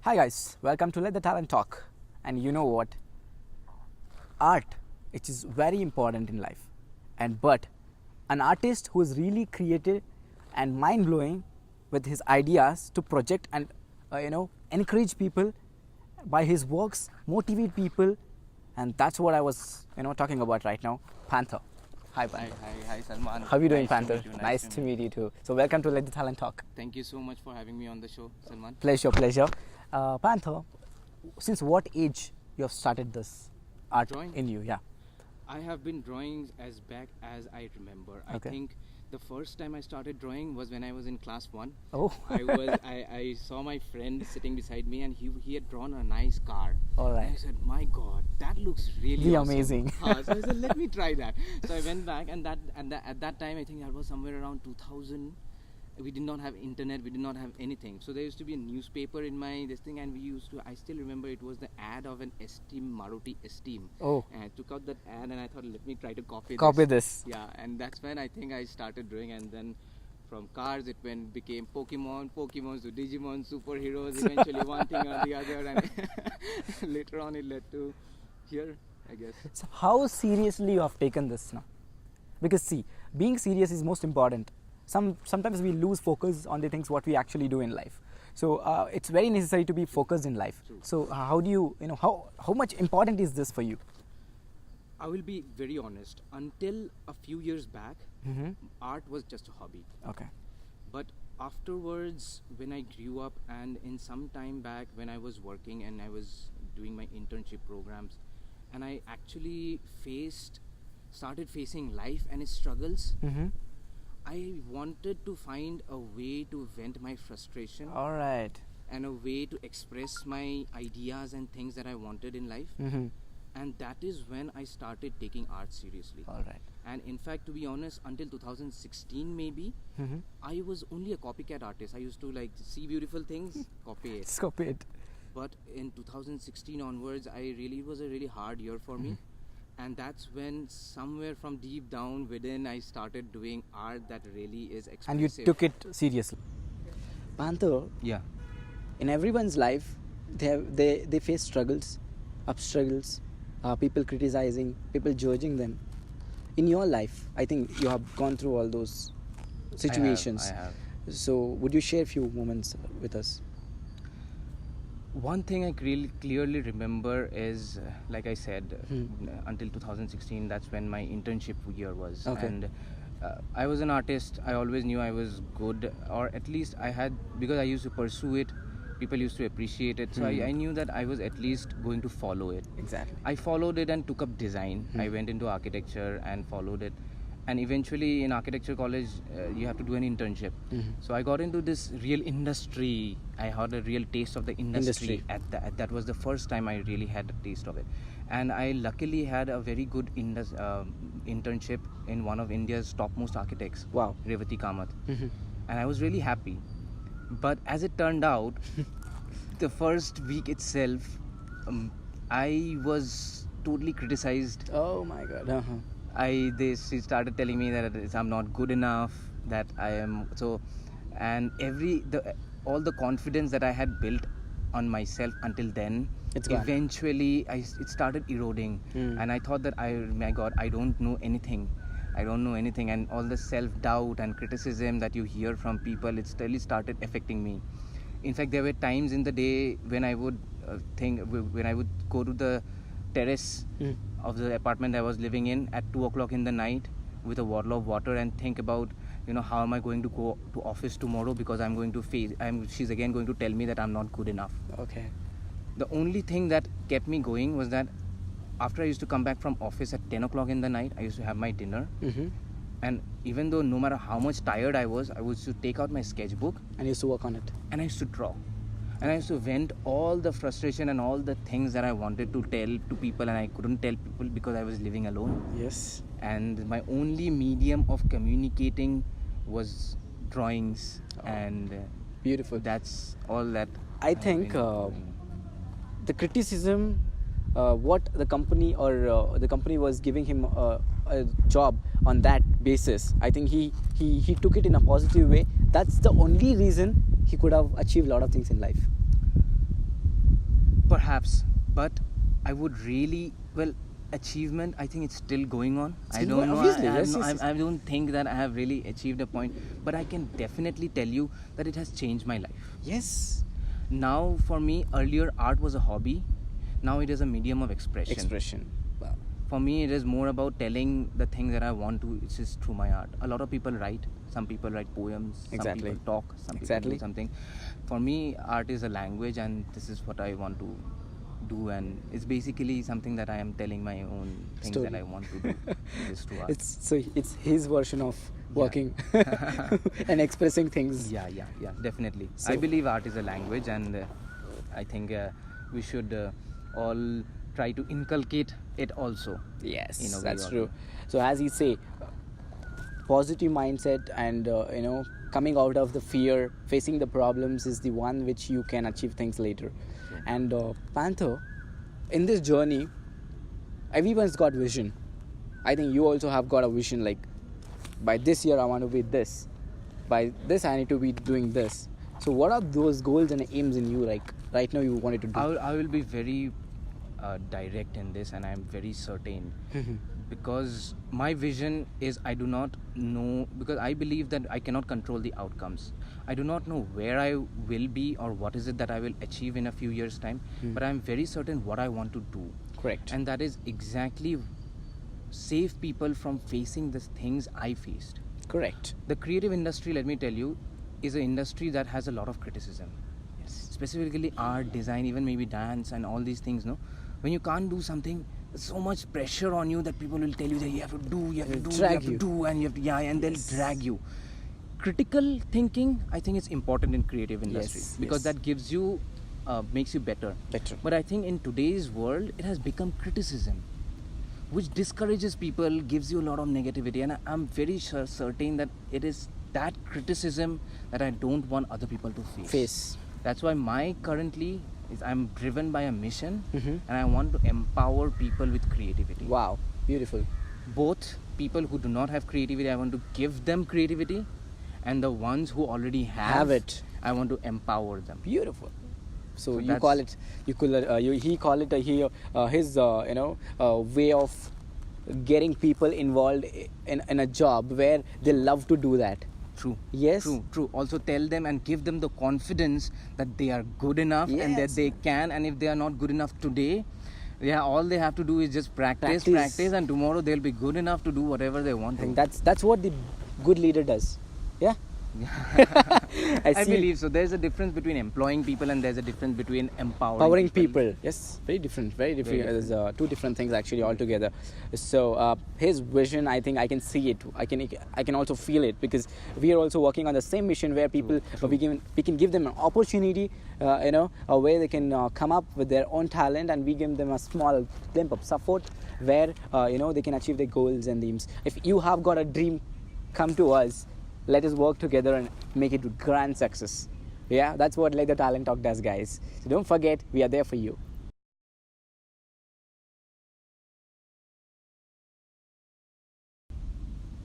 Hi guys, welcome to Let the Talent Talk. And you know what? Art, it is very important in life. But an artist who is really creative and mind blowing with his ideas to project and encourage people by his works, motivate people, and that's what I was talking about right now. Panther. Hi Panther. Hi, Salman. How are you doing, Nice Panther? To meet you. Nice to meet you too. So welcome to Let the Talent Talk. Thank you so much for having me on the show, Salman. Pleasure. Panther, since what age you have started this art Drawing? in you? Yeah. I have been drawing as back as I remember. Okay. I think the first time I started drawing was when I was in class 1. Oh. I saw my friend sitting beside me and he had drawn a nice car. All right. And I said, my God, that looks really awesome. Amazing. So I said, let me try that. So I went back and at that time I think that was somewhere around 2000. We did not have internet, we did not have anything. So there used to be a newspaper in my this thing, and I still remember it was the ad of an Esteem, Maruti Esteem. Oh. And I took out that ad and I thought, let me try to copy this. Yeah, and that's when I think I started drawing, and then from cars it became Pokemon to Digimon, superheroes, eventually one thing or the other, and later on it led to here, I guess. So how seriously you have taken this now? Because see, being serious is most important. Sometimes we lose focus on the things what we actually do in life. So it's very necessary to be focused in life. True. So how do you, how much important is this for you? I will be very honest. Until a few years back, Mm-hmm. art was just a hobby. Okay. But afterwards, when I grew up and in some time back when I was working and I was doing my internship programs, and I actually started facing life and its struggles, Mm-hmm. I wanted to find a way to vent my frustration All right. and a way to express my ideas and things that I wanted in life. Mm-hmm. And that is when I started taking art seriously. All right. And in fact, to be honest, until 2016 maybe, Mm-hmm. I was only a copycat artist. I used to see beautiful things, copy it. Scope it. But in 2016 onwards, it was a really hard year for me. And that's when somewhere from deep down within, I started doing art that really is expressive. And you took it seriously. Panther, Yeah. in everyone's life, they face struggles, struggles, people criticizing, people judging them. In your life, I think you have gone through all those situations. I have. So would you share a few moments with us? One thing I really clearly remember is, like I said, Hmm. until 2016, that's when my internship year was. Okay. And I was an artist. I always knew I was good, or at least because I used to pursue it, people used to appreciate it. So I knew that I was at least going to follow it. Exactly. I followed it and took up design. I went into architecture and followed it. And eventually in architecture college, you have to do an internship. So I got into this real industry. I had a real taste of the industry. That was the first time I really had a taste of it. And I luckily had a very good internship in one of India's topmost architects, Wow. Revati Kamath. Mm-hmm. And I was really happy. But as it turned out, the first week itself, I was totally criticized. Oh my God. Uh-huh. She started telling me that I'm not good enough, that I am so, and all the confidence that I had built on myself until then, It's gone. eventually it started eroding. And I thought that my God, I don't know anything, and all the self-doubt and criticism that you hear from people, it really started affecting me. In fact, there were times in the day when I would when I would go to the terrace of the apartment I was living in at 2 o'clock in the night with a bottle of water and think about, how am I going to go to office tomorrow, because she's again going to tell me that I'm not good enough. Okay. The only thing that kept me going was that after I used to come back from office at 10 o'clock in the night, I used to have my dinner. Mm-hmm. And even though no matter how much tired I was to take out my sketchbook And you used to work on it. and I used to draw. And I used to vent all the frustration and all the things that I wanted to tell to people, and I couldn't tell people because I was living alone. Yes. And my only medium of communicating was drawings. And Beautiful. that's all that I have think been doing. the criticism, what the company or the company was giving him a job on that basis, I think he took it in a positive way. That's the only reason he could have achieved a lot of things in life. Perhaps, but I would really, well, achievement, I think it's still going on. I Still don't going- know. obviously, I, have yes, no, yes, yes. I don't think that I have really achieved a point, but I can definitely tell you that it has changed my life. Yes. Now, for me, earlier art was a hobby. Now it is a medium of Expression. Wow. For me, it is more about telling the things that I want to. It's just through my art. A lot of people write. Some people write poems. Exactly. Some people talk. Some Exactly. people do something. For me, art is a language, and this is what I want to do. And it's basically something that I am telling my own things Story. that I want to do. This to art. It's his version of working and expressing things. Yeah, definitely. So- I believe art is a language, and I think we should all try to inculcate it also. Yes, in a way that's or true. another. So as he say, positive mindset and coming out of the fear, facing the problems is the one which you can achieve things later. Sure. And Panther, in this journey, everyone's got vision. I think you also have got a vision, like by this year I want to be this, by this I need to be doing this. So what are those goals and aims in you, like right now you wanted to do? I will be very direct in this, and I am very certain because my vision is, I do not know, because I believe that I cannot control the outcomes. I do not know where I will be or what is it that I will achieve in a few years' time, but I am very certain what I want to do. Correct. And that is exactly save people from facing the things I faced. Correct. The creative industry, let me tell you, is an industry that has a lot of criticism. Yes. Specifically art, design, even maybe dance and all these things, no? When you can't do something, there's so much pressure on you that people will tell you that you have to do, you have to do, you Drag have to you. do, and you have to, yeah, and they'll drag you. Critical thinking, I think, is important in creative industry Yes, because yes. that gives you, makes you better. Better. But I think in today's world, it has become criticism, which discourages people, gives you a lot of negativity, and I'm very certain that it is that criticism that I don't want other people to face. That's why my currently is I'm driven by a mission, and I want to empower people with creativity. Wow, beautiful. Both people who do not have creativity, I want to give them creativity, and the ones who already have it. I want to empower them. Beautiful. So you that's- call it, he call it his way of getting people involved in a job where they love to do that. True. Yes. True. Also tell them and give them the confidence that they are good enough and that Yes. they can, and if they are not good enough today, yeah, all they have to do is just practice, and tomorrow they'll be good enough to do whatever they want I think to. that's what the good leader does. Yeah. I see. believe so. There's a difference between employing people and there's a difference between Empowering people. Yes, very different. Very different. Very There's two different things actually altogether. So his vision, I think I can see it. I can also feel it because we are also working on the same mission where people we can give them an opportunity, where they can come up with their own talent, and we give them a small glimpse of support where they can achieve their goals and aims. If you have got a dream, come to us. Let us work together and make it a grand success. Yeah, that's what Let the Talent Talk does, guys. So don't forget, we are there for you.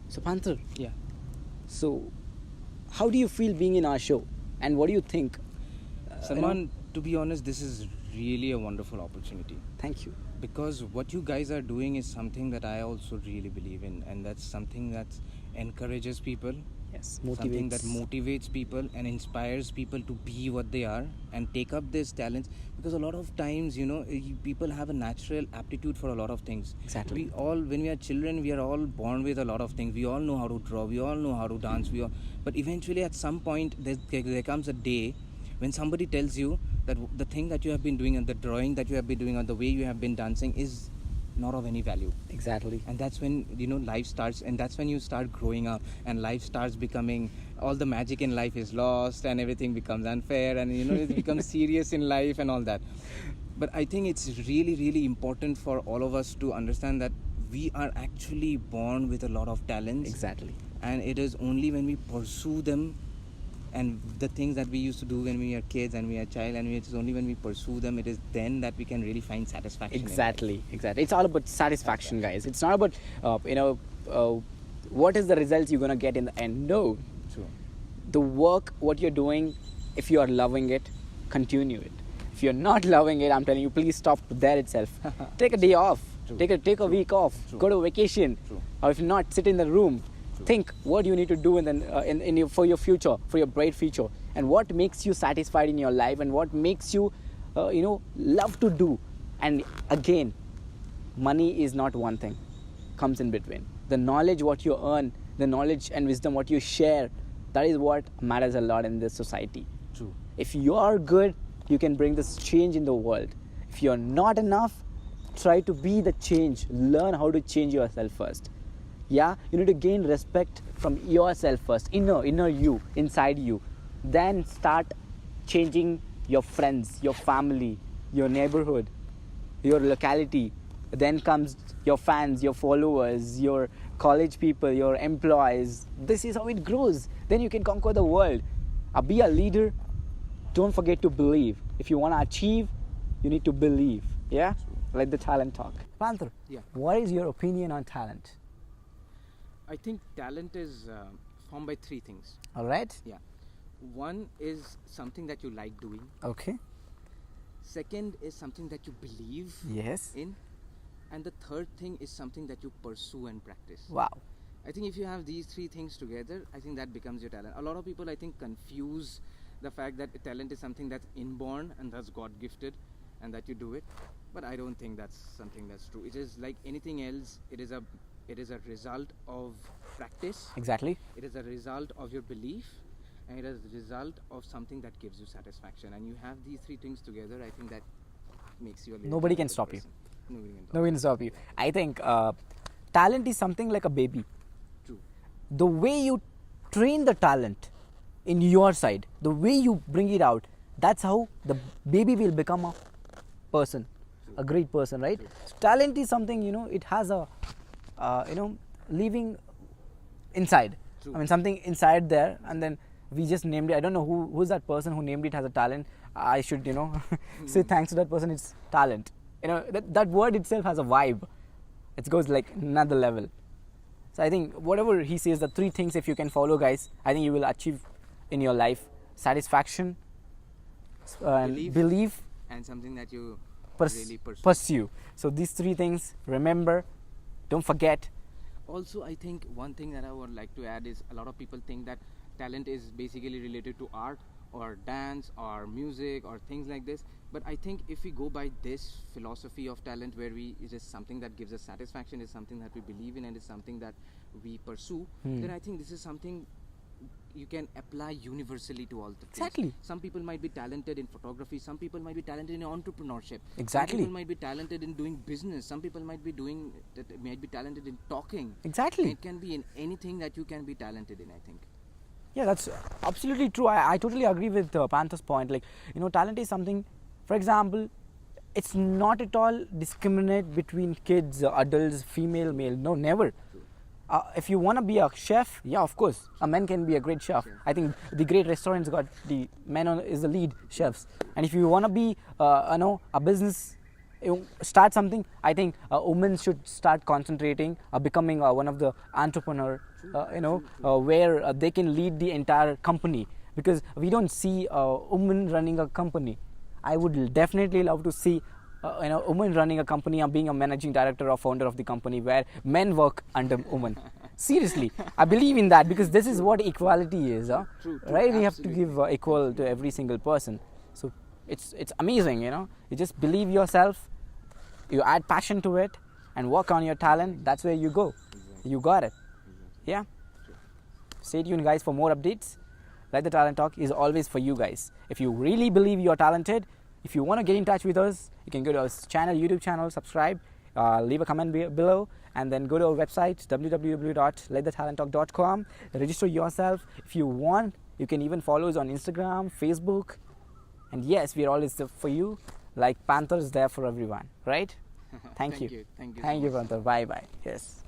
So Panther, Yeah. so how do you feel being in our show? And what do you think? Salman, to be honest, this is really a wonderful opportunity. Thank you. Because what you guys are doing is something that I also really believe in, and that's something that encourages people, Yes, something that motivates people and inspires people to be what they are and take up these talents. Because a lot of times, people have a natural aptitude for a lot of things. Exactly. We all, when we are children, we are all born with a lot of things. We all know how to draw, we all know how to dance, but eventually at some point there comes a day when somebody tells you that the thing that you have been doing and the drawing that you have been doing and the way you have been dancing is not of any value. Exactly. And that's when life starts, and that's when you start growing up and life starts becoming, all the magic in life is lost and everything becomes unfair, and it becomes serious in life and all that. But I think it's really, really important for all of us to understand that we are actually born with a lot of talents. Exactly. And it is only when we pursue them, and the things that we used to do when we are kids and we are child, and it's only when we pursue them, it is then that we can really find satisfaction. Exactly. It's all about satisfaction, guys. It's not about what is the results you're gonna get in the end. No, True. the work, what you're doing, if you are loving it, continue it. If you're not loving it, I'm telling you, please stop there itself. Take a day off. True. Take a week off. True. Go to vacation. True. Or if not, sit in the room. True. Think what you need to do for your future, for your bright future, and what makes you satisfied in your life, and what makes you, love to do. And again, money is not one thing. Comes in between. The knowledge what you earn, the knowledge and wisdom what you share, that is what matters a lot in this society. True. If you are good, you can bring this change in the world. If you're not enough, try to be the change. Learn how to change yourself first. Yeah, you need to gain respect from yourself first, inner you, inside you. Then start changing your friends, your family, your neighborhood, your locality. Then comes your fans, your followers, your college people, your employees. This is how it grows. Then you can conquer the world. Be a leader. Don't forget to believe. If you want to achieve, you need to believe. Yeah? Let the talent talk. Panther, Yeah. what is your opinion on talent? I think talent is formed by three things. All right? Yeah. One is something that you like doing. Okay. Second is something that you believe Yes. in. And the third thing is something that you pursue and practice. Wow. I think if you have these three things together, I think that becomes your talent. A lot of people, I think, confuse the fact that talent is something that's inborn and that's God gifted and that you do it. But I don't think that's something that's true. It is like anything else. It is a result of practice. Exactly. It is a result of your belief, and it is a result of something that gives you satisfaction. And you have these three things together, I think that makes you a Nobody can talented stop you. person. Nobody can stop No one can stop you. I think talent is something like a baby. you. True. The way you train the talent in your side, the way you bring it out, that's how the baby will become a person, a great person, right? So talent is something, it has a, living inside. True. I mean, something inside there, and then we just named it. I don't know who's that person who named it as a talent. I should, say thanks to that person. It's talent. That word itself has a vibe. It goes like another level. So I think whatever he says, the three things, if you can follow, guys, I think you will achieve in your life satisfaction, and belief, And something that you really pursue. pursue. So these three things, remember, don't forget. Also, I think one thing that I would like to add is a lot of people think that talent is basically related to art or dance or music or things like this. But I think if we go by this philosophy of talent, where it is something that gives us satisfaction, is something that we believe in, and is something that we pursue, then I think this is something you can apply universally to all the things. Exactly. Some people might be talented in photography, some people might be talented in entrepreneurship. Exactly. Some people might be talented in doing business, some people might be talented in talking. Exactly. It can be in anything that you can be talented in, I think. Yeah, that's absolutely true. I totally agree with Panther's point. Like, talent is something, for example, it's not at all discriminate between kids, adults, female, male. No, never. If you want to be a chef, yeah, of course, a man can be a great chef. I think the great restaurants got the men is the lead chefs. And if you want to be, a business, start something, I think women should start concentrating, becoming one of the entrepreneur, where they can lead the entire company. Because we don't see a woman running a company. I would definitely love to see a woman running a company or being a managing director or founder of the company where men work under women. Seriously, I believe in that, because this is what equality is, True, right? We have to absolutely. give equal to every single person. So it's amazing, You just believe yourself, you add passion to it, and work on your talent. That's where you go. Exactly. You got it. Exactly. Yeah. True. Stay tuned, guys, for more updates. Let the Talent Talk is always for you guys. If you really believe you're talented, if you want to get in touch with us, you can go to our channel, YouTube channel, subscribe, leave a comment below, and then go to our website, www.letthetalenttalk.com. Register yourself. If you want, you can even follow us on Instagram, Facebook. And yes, we are always there for you. Like Panther is there for everyone, right? Thank you. Thank you. Thank you, so much. Panther. Bye-bye. Yes.